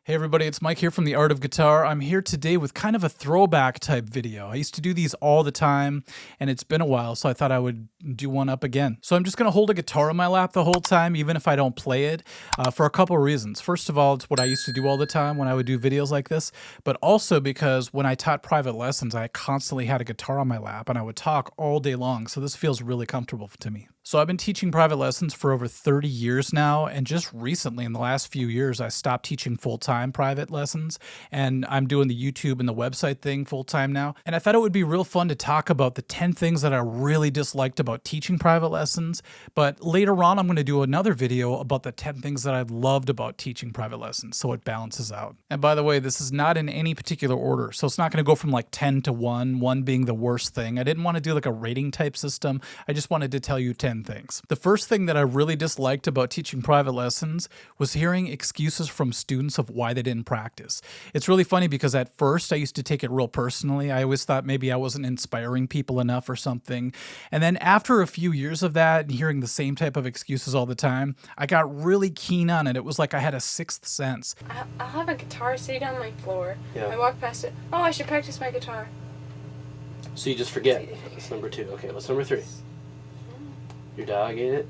Hey everybody, it's Mike here from The Art of Guitar. I'm here today with kind of a throwback type video. I used to do these all the time, and it's been a while, so I thought I would do one up again. So I'm just going to hold a guitar in my lap the whole time, even if I don't play it, for a couple of reasons. First of all, it's what I used to do all the time when I would do videos like this, but also because when I taught private lessons, I constantly had a guitar on my lap, and I would talk all day long, so this feels really comfortable to me. So I've been teaching private lessons for over 30 years now, and just recently, in the last few years, I stopped teaching full-time private lessons, and I'm doing the YouTube and the website thing full-time now. And I thought it would be real fun to talk about the 10 things that I really disliked about teaching private lessons, but later on I'm going to do another video about the 10 things that I loved about teaching private lessons, so it balances out. And by the way, this is not in any particular order, so it's not going to go from like 10 to 1, 1 being the worst thing. I didn't want to do like a rating type system. I just wanted to tell you 10 things. The first thing that I really disliked about teaching private lessons was hearing excuses from students of why they didn't practice. It's really funny because at first I used to take it real personally. I always thought maybe I wasn't inspiring people enough or something. And then after a few years of that and hearing the same type of excuses all the time, I got really keen on it. It was like I had a sixth sense. I'll have a guitar sitting on my floor. Yeah. I walk past it. Oh, I should practice my guitar. So you just forget. That's number 2. Okay, what's number 3? Your dog ate it?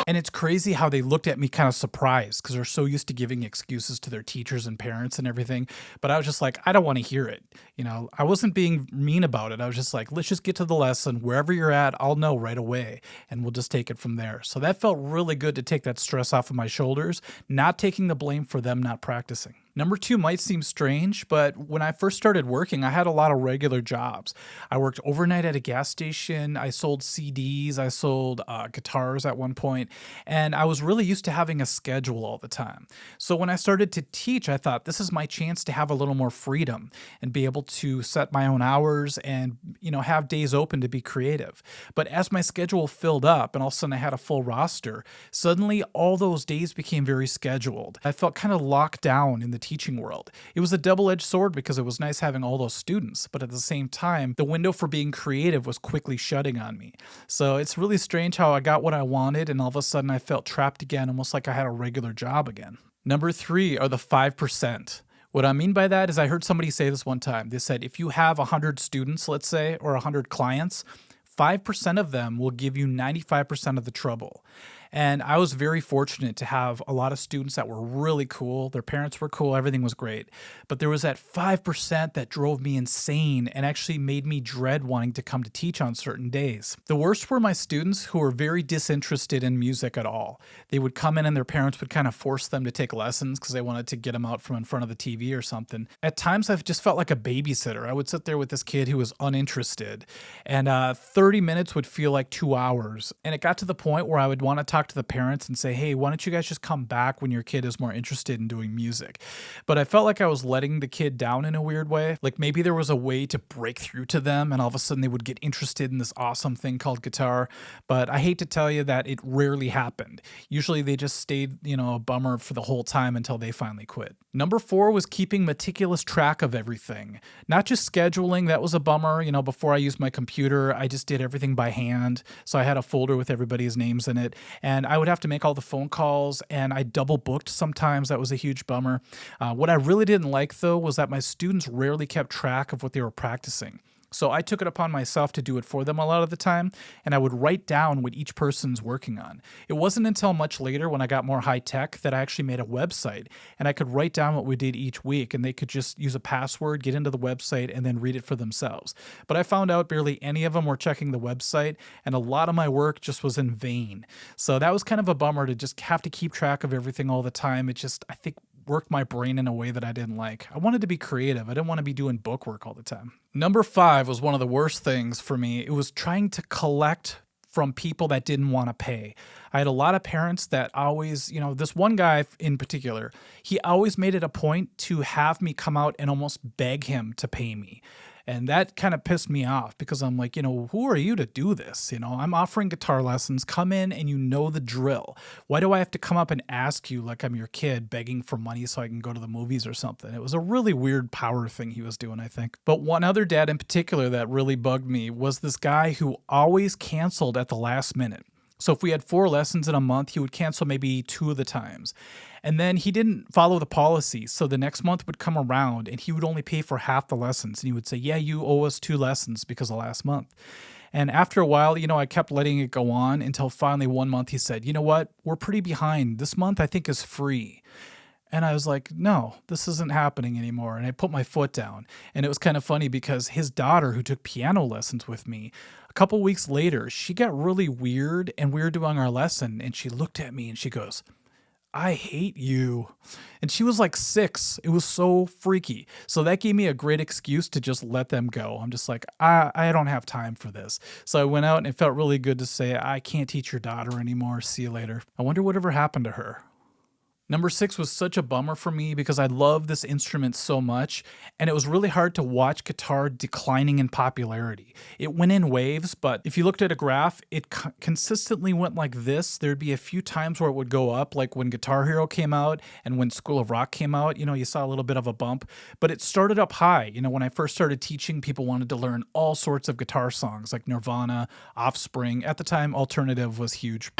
And it's crazy how they looked at me kind of surprised because they're so used to giving excuses to their teachers and parents and everything. But I was just like, I don't want to hear it. You know, I wasn't being mean about it. I was just like, let's just get to the lesson. Wherever you're at, I'll know right away. And we'll just take it from there. So that felt really good to take that stress off of my shoulders, not taking the blame for them not practicing. Number 2 might seem strange, but when I first started working, I had a lot of regular jobs. I worked overnight at a gas station. I sold CDs. I sold guitars at one point, and I was really used to having a schedule all the time. So when I started to teach, I thought this is my chance to have a little more freedom and be able to set my own hours and, you know, have days open to be creative. But as my schedule filled up and all of a sudden I had a full roster, suddenly all those days became very scheduled. I felt kind of locked down in the teaching world. It was a double-edged sword because it was nice having all those students, but at the same time, the window for being creative was quickly shutting on me. So it's really strange how I got what I wanted and all of a sudden I felt trapped again, almost like I had a regular job again. Number 3 are the 5%. What I mean by that is I heard somebody say this one time. They said, if you have 100 students, let's say, or 100 clients, 5% of them will give you 95% of the trouble. And I was very fortunate to have a lot of students that were really cool. Their parents were cool. Everything was great. But there was that 5% that drove me insane and actually made me dread wanting to come to teach on certain days. The worst were my students who were very disinterested in music at all. They would come in and their parents would kind of force them to take lessons because they wanted to get them out from in front of the TV or something. At times, I've just felt like a babysitter. I would sit there with this kid who was uninterested, and 30 minutes would feel like 2 hours. And it got to the point where I would want to talk to the parents and say, hey, why don't you guys just come back when your kid is more interested in doing music? But I felt like I was letting the kid down in a weird way. Like maybe there was a way to break through to them and all of a sudden they would get interested in this awesome thing called guitar. But I hate to tell you that it rarely happened. Usually they just stayed, you know, a bummer for the whole time until they finally quit. Number 4 was keeping meticulous track of everything. Not just scheduling, that was a bummer. You know, before I used my computer, I just did everything by hand. So I had a folder with everybody's names in it. And I would have to make all the phone calls, and I double booked sometimes. That was a huge bummer. What I really didn't like, though, was that my students rarely kept track of what they were practicing. So I took it upon myself to do it for them a lot of the time, and I would write down what each person's working on. It wasn't until much later when I got more high tech that I actually made a website, and I could write down what we did each week, and they could just use a password, get into the website, and then read it for themselves. But I found out barely any of them were checking the website, and a lot of my work just was in vain. So that was kind of a bummer to just have to keep track of everything all the time. It just, I think, worked my brain in a way that I didn't like. I wanted to be creative. I didn't want to be doing book work all the time. Number 5 was one of the worst things for me. It was trying to collect from people that didn't want to pay. I had a lot of parents that always, you know, this one guy in particular, he always made it a point to have me come out and almost beg him to pay me. And that kind of pissed me off because I'm like, you know, who are you to do this? You know, I'm offering guitar lessons. Come in and you know the drill. Why do I have to come up and ask you like I'm your kid begging for money so I can go to the movies or something? It was a really weird power thing he was doing, I think. But one other dad in particular that really bugged me was this guy who always canceled at the last minute. So if we had 4 lessons in a month, he would cancel maybe 2 of the times. And then he didn't follow the policy. So the next month would come around and he would only pay for half the lessons. And he would say, yeah, you owe us 2 lessons because of last month. And after a while, I kept letting it go on until finally one month he said, you know what? We're pretty behind. This month I think is free. And I was like, no, this isn't happening anymore. And I put my foot down. And it was kind of funny because his daughter, who took piano lessons with me, a couple weeks later, she got really weird and we were doing our lesson. And she looked at me and she goes, I hate you. And she was like 6. It was so freaky. So that gave me a great excuse to just let them go. I'm just like, I don't have time for this. So I went out and it felt really good to say, I can't teach your daughter anymore. See you later. I wonder whatever happened to her. Number 6 was such a bummer for me because I love this instrument so much, and it was really hard to watch guitar declining in popularity. It went in waves, but if you looked at a graph, it consistently went like this. There'd be a few times where it would go up, like when Guitar Hero came out and when School of Rock came out, you saw a little bit of a bump, but it started up high. When I first started teaching, people wanted to learn all sorts of guitar songs like Nirvana, Offspring. At the time, alternative was huge.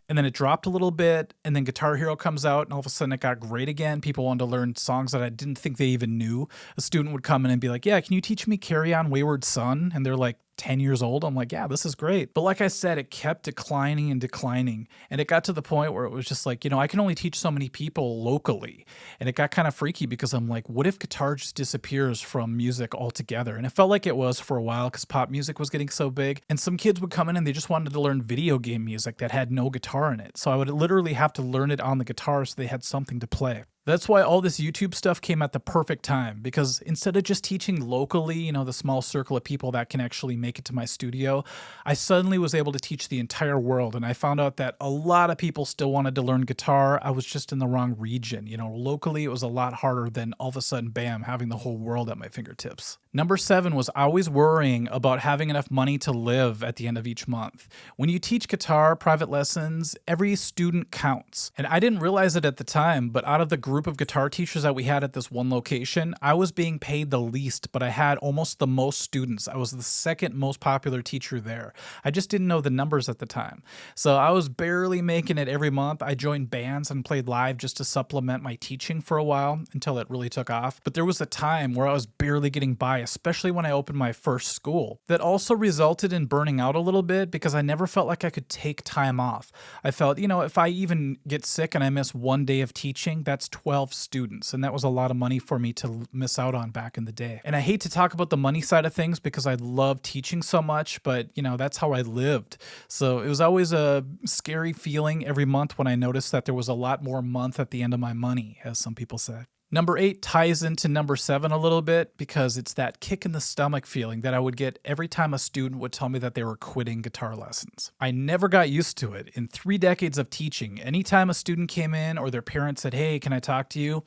And then it dropped a little bit, and then Guitar Hero comes out, and all of a sudden it got great again. People wanted to learn songs that I didn't think they even knew. A student would come in and be like, yeah, can you teach me Carry On Wayward Son? And they're like 10 years old. I'm like, yeah, this is great. But like I said, it kept declining and declining. And it got to the point where it was just like, I can only teach so many people locally. And it got kind of freaky because I'm like, what if guitar just disappears from music altogether? And it felt like it was for a while because pop music was getting so big. And some kids would come in and they just wanted to learn video game music that had no guitar in it. So I would literally have to learn it on the guitar so they had something to play. That's why all this YouTube stuff came at the perfect time, because instead of just teaching locally, the small circle of people that can actually make it to my studio, I suddenly was able to teach the entire world. And I found out that a lot of people still wanted to learn guitar. I was just in the wrong region. Locally, it was a lot harder than all of a sudden, bam, having the whole world at my fingertips. Number 7 was always worrying about having enough money to live at the end of each month. When you teach guitar, private lessons, every student counts. And I didn't realize it at the time, but out of the group of guitar teachers that we had at this one location, I was being paid the least, but I had almost the most students. I was the second most popular teacher there. I just didn't know the numbers at the time. So I was barely making it every month. I joined bands and played live just to supplement my teaching for a while until it really took off. But there was a time where I was barely getting by, especially when I opened my first school. That also resulted in burning out a little bit because I never felt like I could take time off. I felt, if I even get sick and I miss one day of teaching, that's 12 students. And that was a lot of money for me to miss out on back in the day. And I hate to talk about the money side of things because I love teaching so much, but that's how I lived. So it was always a scary feeling every month when I noticed that there was a lot more month at the end of my money, as some people say. Number 8 ties into number 7 a little bit because it's that kick in the stomach feeling that I would get every time a student would tell me that they were quitting guitar lessons. I never got used to it. In 3 decades of teaching, anytime a student came in or their parents said, hey, can I talk to you?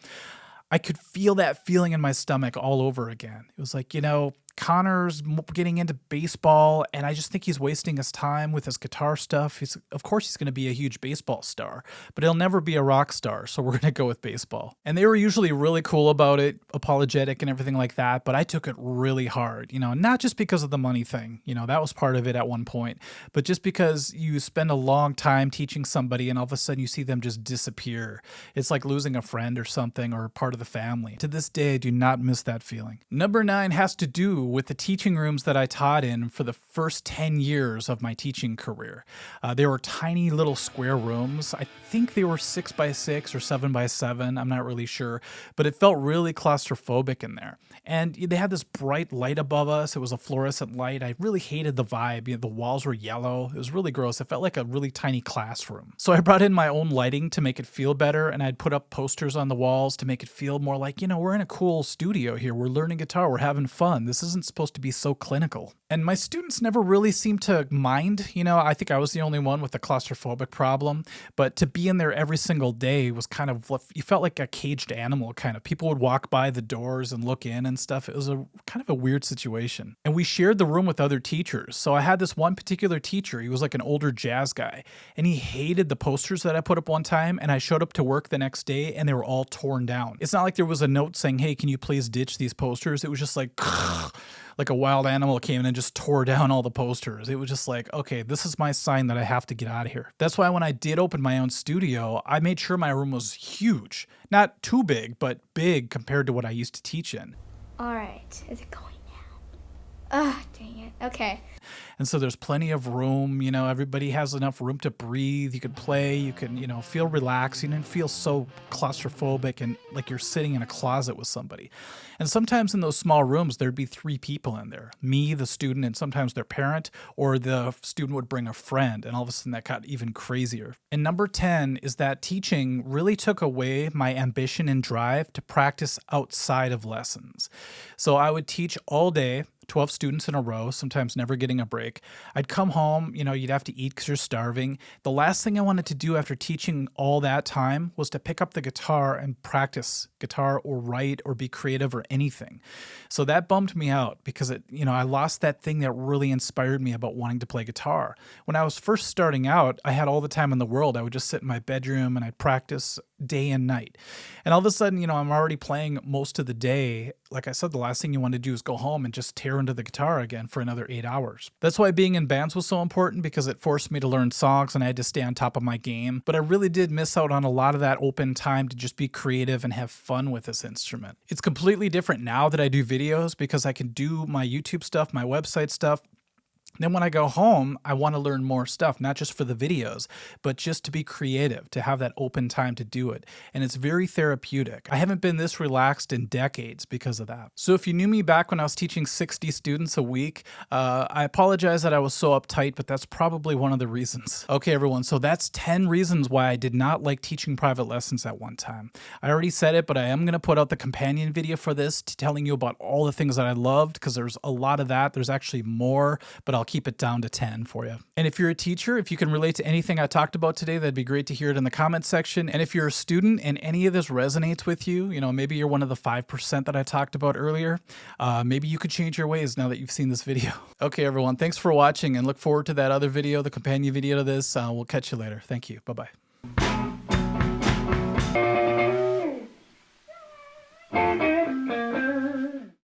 I could feel that feeling in my stomach all over again. It was like, Connor's getting into baseball, and I just think he's wasting his time with his guitar stuff. Of course he's going to be a huge baseball star, but he'll never be a rock star, so we're going to go with baseball. And they were usually really cool about it, apologetic and everything like that, but I took it really hard, not just because of the money thing, that was part of it at one point, but just because you spend a long time teaching somebody and all of a sudden you see them just disappear. It's like losing a friend or something or part of the family. To this day, I do not miss that feeling. Number 9 has to do with the teaching rooms that I taught in for the first 10 years of my teaching career. They were tiny little square rooms. I think they were 6x6 or 7x7. I'm not really sure, but it felt really claustrophobic in there. And they had this bright light above us. It was a fluorescent light. I really hated the vibe. The walls were yellow. It was really gross. It felt like a really tiny classroom. So I brought in my own lighting to make it feel better, and I'd put up posters on the walls to make it feel more like, we're in a cool studio here. We're learning guitar. We're having fun. This isn't supposed to be so clinical. And my students never really seemed to mind. I think I was the only one with a claustrophobic problem, but to be in there every single day was kind of, you felt like a caged animal kind of. People would walk by the doors and look in and stuff. It was a kind of a weird situation. And we shared the room with other teachers. So I had this one particular teacher. He was like an older jazz guy, and he hated the posters that I put up one time, and I showed up to work the next day and they were all torn down. It's not like there was a note saying, hey, can you please ditch these posters? It was just like like a wild animal came in and just tore down all the posters. It was just like, okay, this is my sign that I have to get out of here. That's why when I did open my own studio, I made sure my room was huge. Not too big, but big compared to what I used to teach in. All right. Is it going now? Ah, dang it. Okay. And so there's plenty of room, everybody has enough room to breathe. You could play, you can, feel relaxed. You didn't feel so claustrophobic and like you're sitting in a closet with somebody. And sometimes in those small rooms, there'd be 3 people in there, me, the student, and sometimes their parent, or the student would bring a friend. And all of a sudden that got even crazier. And number 10 is that teaching really took away my ambition and drive to practice outside of lessons. So I would teach all day, 12 students in a row, sometimes never getting a break. I'd come home, you'd have to eat because you're starving. The last thing I wanted to do after teaching all that time was to pick up the guitar and practice guitar or write or be creative or anything. So that bummed me out because I lost that thing that really inspired me about wanting to play guitar. When I was first starting out, I had all the time in the world. I would just sit in my bedroom and I'd practice day and night. And all of a sudden, I'm already playing most of the day. Like I said, the last thing you want to do is go home and just tear into the guitar again for another 8 hours. That's why being in bands was so important, because it forced me to learn songs and I had to stay on top of my game. But I really did miss out on a lot of that open time to just be creative and have fun with this instrument. It's completely different now that I do videos because I can do my YouTube stuff, my website stuff. Then when I go home, I want to learn more stuff, not just for the videos, but just to be creative, to have that open time to do it. And it's very therapeutic. I haven't been this relaxed in decades because of that. So if you knew me back when I was teaching 60 students a week, I apologize that I was so uptight, but that's probably one of the reasons. Okay, everyone, so that's 10 reasons why I did not like teaching private lessons at one time. I already said it, but I am going to put out the companion video for this, telling you about all the things that I loved, because there's a lot of that. There's actually more, but I'll keep it down to 10 for you. And if you're a teacher, if you can relate to anything I talked about today, that'd be great to hear it in the comments section. And if you're a student and any of this resonates with you, maybe you're one of the 5% that I talked about earlier, maybe you could change your ways now that you've seen this video. Okay, everyone, thanks for watching and look forward to that other video, the companion video to this. We'll catch you later. Thank you. Bye-bye.